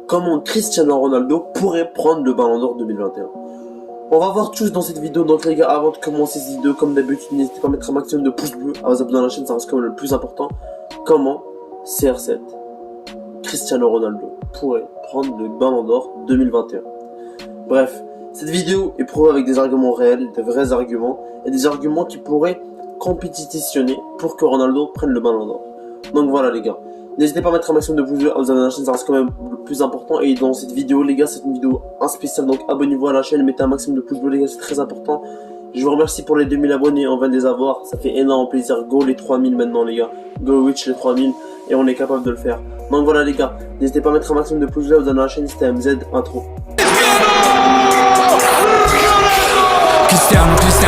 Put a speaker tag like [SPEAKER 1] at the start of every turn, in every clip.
[SPEAKER 1] Comment Cristiano Ronaldo pourrait prendre le Ballon d'Or 2021. On va voir tous dans cette vidéo. Donc les gars, avant de commencer cette vidéo, comme d'habitude, n'hésitez pas à mettre un maximum de pouces bleus, à vous abonner à la chaîne, ça reste quand même le plus important. Comment CR7, Cristiano Ronaldo, pourrait prendre le Ballon d'Or 2021. Bref, cette vidéo est prouvée avec des arguments réels, des vrais arguments, et des arguments qui pourraient compétitionner pour que Ronaldo prenne le Ballon d'Or. Donc voilà les gars. N'hésitez pas à mettre un maximum de pouces bleus, à vous abonner à la chaîne, ça reste quand même le plus important. Et dans cette vidéo les gars, c'est une vidéo spéciale, donc abonnez-vous à la chaîne, mettez un maximum de pouces bleus les gars, c'est très important. Je vous remercie pour les 2000 abonnés, on vient de les avoir, ça fait énorme plaisir. Go les 3000 maintenant les gars, go reach les 3000 et on est capable de le faire. Donc voilà les gars, n'hésitez pas à mettre un maximum de pouces bleus, à vous abonner à la chaîne, c'était MZ intro.
[SPEAKER 2] Cristiano Ronaldo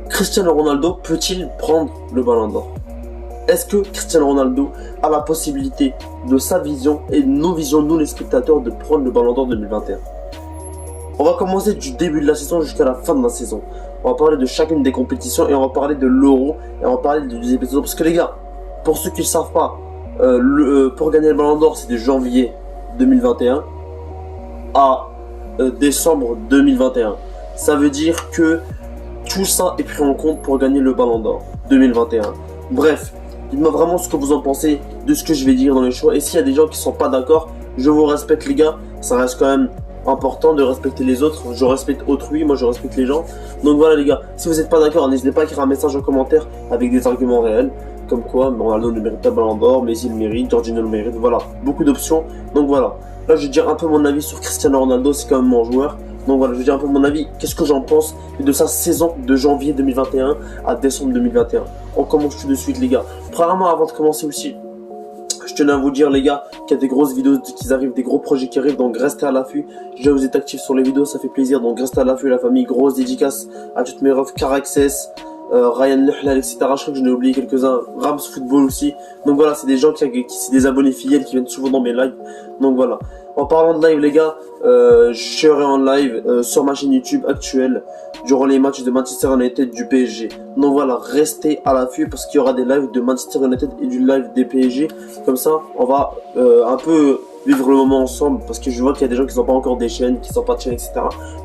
[SPEAKER 1] Cristiano Ronaldo peut-il prendre le Ballon d'Or? Est-ce que Cristiano Ronaldo a la possibilité de sa vision et de nos visions, nous les spectateurs, de prendre le Ballon d'Or 2021? On va commencer du début de la saison jusqu'à la fin de la saison. On va parler de chacune des compétitions et on va parler de l'Euro et on va parler des épisodes. Parce que les gars, pour ceux qui ne le savent pas, pour gagner le Ballon d'Or, c'est de janvier 2021 à décembre 2021. Ça veut dire que tout ça est pris en compte pour gagner le Ballon d'Or 2021. Bref, dites-moi vraiment ce que vous en pensez de ce que je vais dire dans les choix. Et s'il y a des gens qui ne sont pas d'accord, je vous respecte les gars, ça reste quand même important de respecter les autres. Je respecte autrui, moi je respecte les gens. Donc voilà les gars, si vous n'êtes pas d'accord, n'hésitez pas à écrire un message en commentaire avec des arguments réels. Comme quoi, Ronaldo ne mérite pas le Ballon d'Or, Messi le mérite, Jorginho le mérite, voilà, beaucoup d'options. Donc voilà, là je vais dire un peu mon avis sur Cristiano Ronaldo, c'est quand même mon joueur. Donc voilà, je vais dire un peu mon avis, qu'est-ce que j'en pense de sa saison de janvier 2021 à décembre 2021. On commence tout de suite les gars. Premièrement, avant de commencer aussi, je tenais à vous dire les gars qu'il y a des grosses vidéos qui arrivent, des gros projets qui arrivent, donc restez à l'affût. Déjà vous êtes actifs sur les vidéos, ça fait plaisir, donc restez à l'affût la famille. Grosse dédicace à toutes mes refs, Caraxes, Ryan Lehlal, etc. Je crois que j'en ai oublié quelques-uns, Rams Football aussi. Donc voilà, c'est des gens qui c'est des abonnés fidèles qui viennent souvent dans mes lives. Donc voilà. En parlant de live les gars, je serai en live sur ma chaîne YouTube actuelle durant les matchs de Manchester United du PSG. Donc voilà, restez à l'affût parce qu'il y aura des lives de Manchester United et du live des PSG. Comme ça, on va un peu vivre le moment ensemble parce que je vois qu'il y a des gens qui n'ont pas encore des chaînes, qui n'ont pas de chaîne, etc.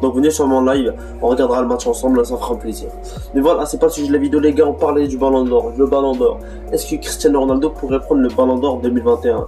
[SPEAKER 1] Donc venez sur mon live, on regardera le match ensemble, ça fera un plaisir. Mais voilà, c'est pas le sujet de la vidéo les gars, on parlait du Ballon d'Or. Le Ballon d'Or, est-ce que Cristiano Ronaldo pourrait prendre le Ballon d'Or 2021?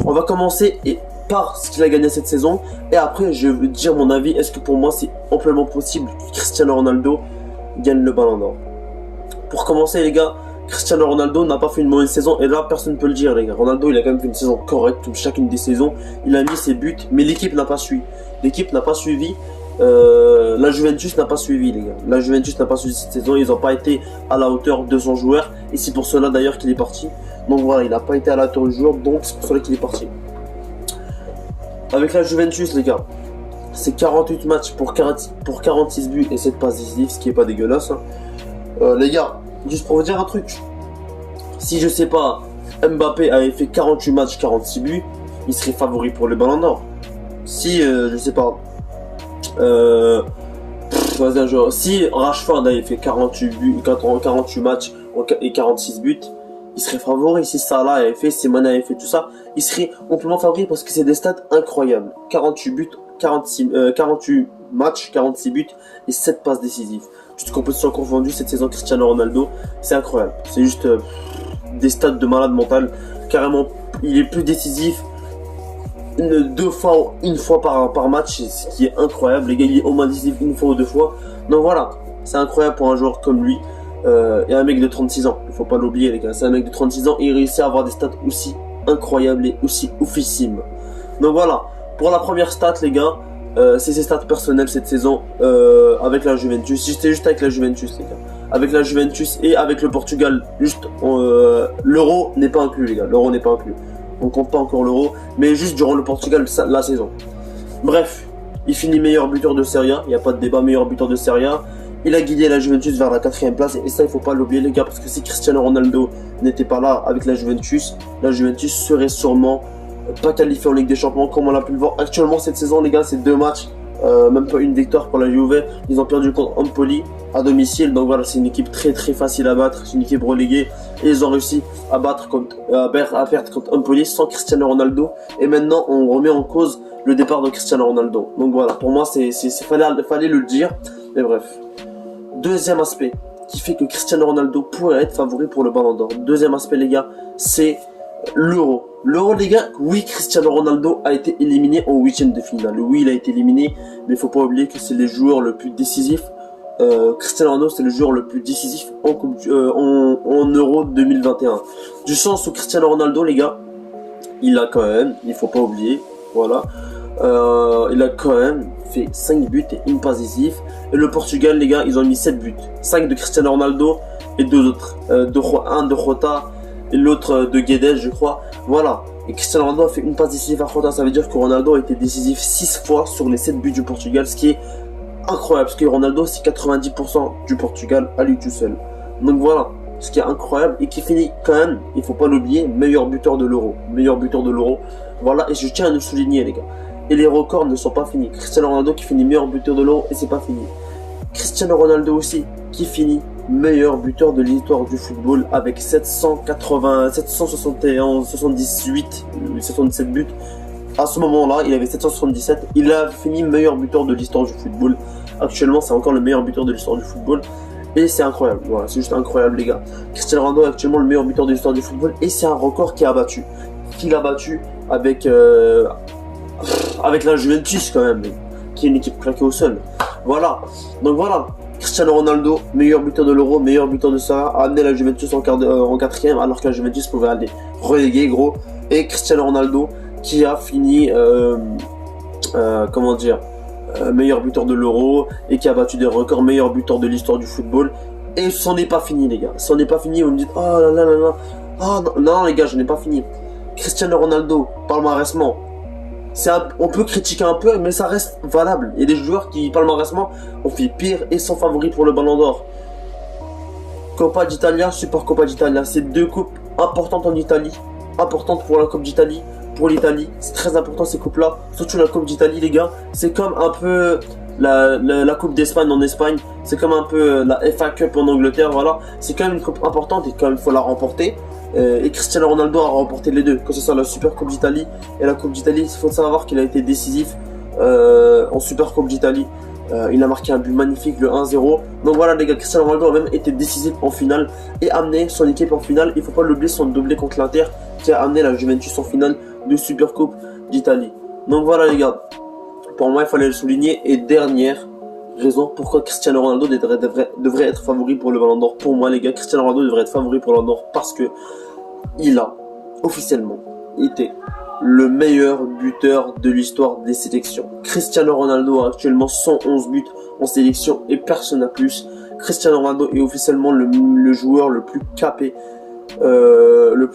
[SPEAKER 1] On va commencer par ce qu'il a gagné cette saison et après je vais dire mon avis. Est-ce que pour moi c'est amplement possible que Cristiano Ronaldo gagne le Ballon d'Or? Pour commencer les gars, Cristiano Ronaldo n'a pas fait une mauvaise saison et là personne ne peut le dire les gars. Ronaldo il a quand même fait une saison correcte, toute chacune des saisons il a mis ses buts, mais l'équipe n'a pas suivi. L'équipe n'a pas suivi. La Juventus n'a pas suivi les gars. La Juventus n'a pas suivi cette saison, ils n'ont pas été à la hauteur de son joueur et c'est pour cela d'ailleurs qu'il est parti. Donc voilà, il n'a pas été à la hauteur du joueur, donc c'est pour cela qu'il est parti. Avec la Juventus les gars, c'est 48 matchs pour 46 buts et 7 passes décisives, ce qui est pas dégueulasse hein. Les gars, juste pour vous dire un truc, si je sais pas, Mbappé avait fait 48 matchs, 46 buts, il serait favori pour le Ballon d'Or. Si, je sais pas, si Rashford avait fait 48 buts, 48 matchs et 46 buts, il serait favori. Si Salah avait fait, si Mané avait fait tout ça, il serait amplement favori parce que c'est des stats incroyables. 48 buts, 48 matchs, 46 buts et 7 passes décisives. Toutes compétitions confondues cette saison Cristiano Ronaldo, c'est incroyable. C'est juste des stats de malade mental. Carrément, il est plus décisif une fois par match, ce qui est incroyable. Les gars, il est au moins décisif une fois ou deux fois. Donc voilà, c'est incroyable pour un joueur comme lui. Et un mec de 36 ans, il faut pas l'oublier les gars, c'est un mec de 36 ans et il réussit à avoir des stats aussi incroyables et aussi oufissimes. Donc voilà, pour la première stat les gars, c'est ses stats personnelles cette saison avec la Juventus. C'était juste avec la Juventus les gars, avec la Juventus et avec le Portugal. Juste l'euro n'est pas inclus les gars, l'euro n'est pas inclus. On compte pas encore l'euro, mais juste durant le Portugal la saison. Bref, il finit meilleur buteur de Serie A, il n'y a pas de débat, meilleur buteur de Serie A. il a guidé la Juventus vers la 4e place, et ça il faut pas l'oublier les gars, parce que si Cristiano Ronaldo n'était pas là avec la Juventus serait sûrement pas qualifié en Ligue des Champions comme on l'a pu le voir actuellement cette saison les gars. C'est 2 matchs, même pas une victoire pour la Juve. Ils ont perdu contre Empoli à domicile, donc voilà, c'est une équipe très très facile à battre, c'est une équipe reléguée, et ils ont réussi à perdre contre Empoli sans Cristiano Ronaldo, et maintenant on remet en cause le départ de Cristiano Ronaldo. Donc voilà, pour moi fallait le dire. Mais bref, deuxième aspect qui fait que Cristiano Ronaldo pourrait être favori pour le Ballon d'Or. Deuxième aspect les gars, c'est l'Euro. L'Euro les gars, oui, Cristiano Ronaldo a été éliminé en 8e de finale. Oui, il a été éliminé, mais il faut pas oublier que c'est les joueurs le plus décisif. Cristiano Ronaldo c'est le joueur le plus décisif en Euro 2021. Du sens où Cristiano Ronaldo les gars, il a quand même, il faut pas oublier, voilà, il a quand même fait 5 buts et une passe décisive. Et le Portugal les gars, ils ont mis 7 buts, 5 de Cristiano Ronaldo et 2 autres, un de Jota et l'autre de Guedes je crois, voilà. Et Cristiano Ronaldo a fait une passe décisive à Jota, ça veut dire que Ronaldo a été décisif 6 fois sur les 7 buts du Portugal, ce qui est incroyable, parce que Ronaldo c'est 90% du Portugal à lui tout seul. Donc voilà, ce qui est incroyable, et qui finit quand même, il faut pas l'oublier, meilleur buteur de l'Euro. Voilà, et je tiens à le souligner les gars. Et les records ne sont pas finis. Cristiano Ronaldo qui finit meilleur buteur de l'Euro, et c'est pas fini. Cristiano Ronaldo aussi qui finit meilleur buteur de l'histoire du football avec 77 buts. À ce moment-là, il avait 777. Il a fini meilleur buteur de l'histoire du football. Actuellement, c'est encore le meilleur buteur de l'histoire du football. Et c'est incroyable. Voilà, c'est juste incroyable, les gars. Cristiano Ronaldo est actuellement le meilleur buteur de l'histoire du football. Et c'est un record qu'il a battu avec la Juventus, quand même. Qui est une équipe claquée au sol. Voilà. Donc voilà. Cristiano Ronaldo, meilleur buteur de l'Euro, meilleur buteur de ça, a amené la Juventus en 4e, alors que la Juventus pouvait aller reléguer, gros. Et Cristiano Ronaldo, qui a fini meilleur buteur de l'Euro, et qui a battu des records, meilleur buteur de l'histoire du football. Et c'en est pas fini les gars, c'en est pas fini. Vous me dites oh là là là là, oh non les gars, je n'ai pas fini. Cristiano Ronaldo, palmarèsement, on peut critiquer un peu, mais ça reste valable. Il y a des joueurs qui palmarèsement ont fait pire et sont favoris pour le Ballon d'Or. Coppa d'Italia, Super Coppa d'Italia, c'est 2 coupes importantes en Italie, importantes pour la Coupe d'Italie. Pour l'Italie, c'est très important ces coupes là, surtout la Coupe d'Italie les gars. C'est comme un peu la Coupe d'Espagne en Espagne, c'est comme un peu la FA Cup en Angleterre, voilà. C'est quand même une coupe importante et quand même il faut la remporter. Et Cristiano Ronaldo a remporté les deux, que ce soit la Super Coupe d'Italie et la Coupe d'Italie. Il faut savoir qu'il a été décisif en Super Coupe d'Italie. Il a marqué un but magnifique, le 1-0. Donc voilà les gars, Cristiano Ronaldo a même été décisif en finale et amené son équipe en finale. Il faut pas l'oublier, son doublé contre l'Inter qui a amené la Juventus en finale de Super Coupe d'Italie. Donc voilà les gars, pour moi il fallait le souligner. Et dernière raison pourquoi Cristiano Ronaldo devrait être favori pour le Ballon d'Or. Pour moi les gars, Cristiano Ronaldo devrait être favori pour le Ballon d'Or parce que il a officiellement été le meilleur buteur de l'histoire des sélections. Cristiano Ronaldo a actuellement 111 buts en sélection et personne n'a plus. Cristiano Ronaldo est officiellement le joueur le plus capé, le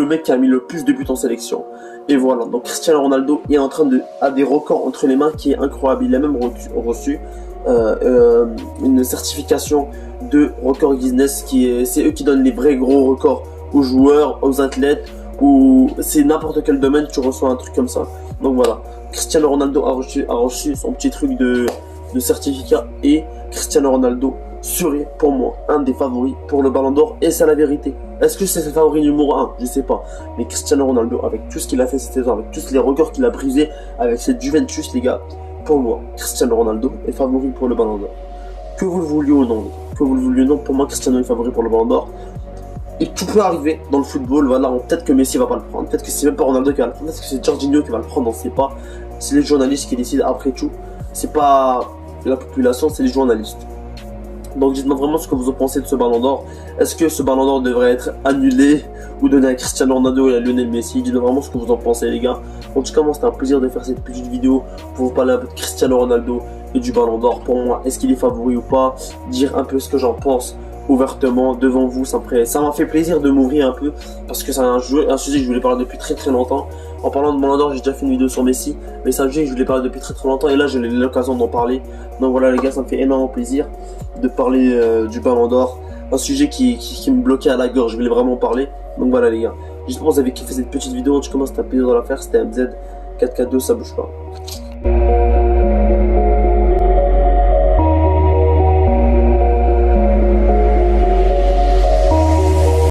[SPEAKER 1] mec qui a mis le plus de buts en sélection. Et voilà, donc Cristiano Ronaldo est en train a des records entre les mains qui est incroyable. Il a même reçu une certification de record Guinness, c'est eux qui donnent les vrais gros records aux joueurs, aux athlètes, ou c'est n'importe quel domaine, tu reçois un truc comme ça. Donc voilà, Cristiano Ronaldo a reçu son petit truc de certificat, et Cristiano Ronaldo serait pour moi un des favoris pour le Ballon d'Or, et c'est la vérité. Est-ce que c'est le favori numéro 1? Je sais pas, mais Cristiano Ronaldo, avec tout ce qu'il a fait cette saison, avec tous les records qu'il a brisés avec cette Juventus les gars, pour moi Cristiano Ronaldo est favori pour le Ballon d'Or. Que vous le vouliez ou non, pour moi Cristiano est favori pour le Ballon d'Or. Et tout peut arriver dans le football, voilà. Peut-être que Messi va pas le prendre, peut-être que c'est même pas Ronaldo qui va le prendre, peut-être que c'est Jorginho qui va le prendre, on sait pas. C'est les journalistes qui décident après tout, c'est pas la population, c'est les journalistes. Donc dites-moi vraiment ce que vous en pensez de ce Ballon d'Or. Est-ce que ce Ballon d'Or devrait être annulé ou donné à Cristiano Ronaldo et à Lionel Messi? Dites-moi vraiment ce que vous en pensez les gars. En tout cas moi c'était un plaisir de faire cette petite vidéo pour vous parler un peu de Cristiano Ronaldo et du Ballon d'Or. Pour moi, est-ce qu'il est favori ou pas? Dire un peu ce que j'en pense ouvertement devant vous. Ça m'a fait plaisir de m'ouvrir un peu parce que c'est un sujet que je voulais parler depuis très très longtemps. En parlant de Ballon d'Or, j'ai déjà fait une vidéo sur Messi, mais c'est un sujet que je voulais parler depuis très très longtemps et là j'ai eu l'occasion d'en parler. Donc voilà les gars, ça me fait énormément plaisir de parler du Ballon d'Or, un sujet qui me bloquait à la gorge, je voulais vraiment en parler. Donc voilà les gars, j'espère que vous avez kiffé cette petite vidéo. En tout cas moi c'était un plaisir de la faire, c'était MZ 4K2, ça bouge pas.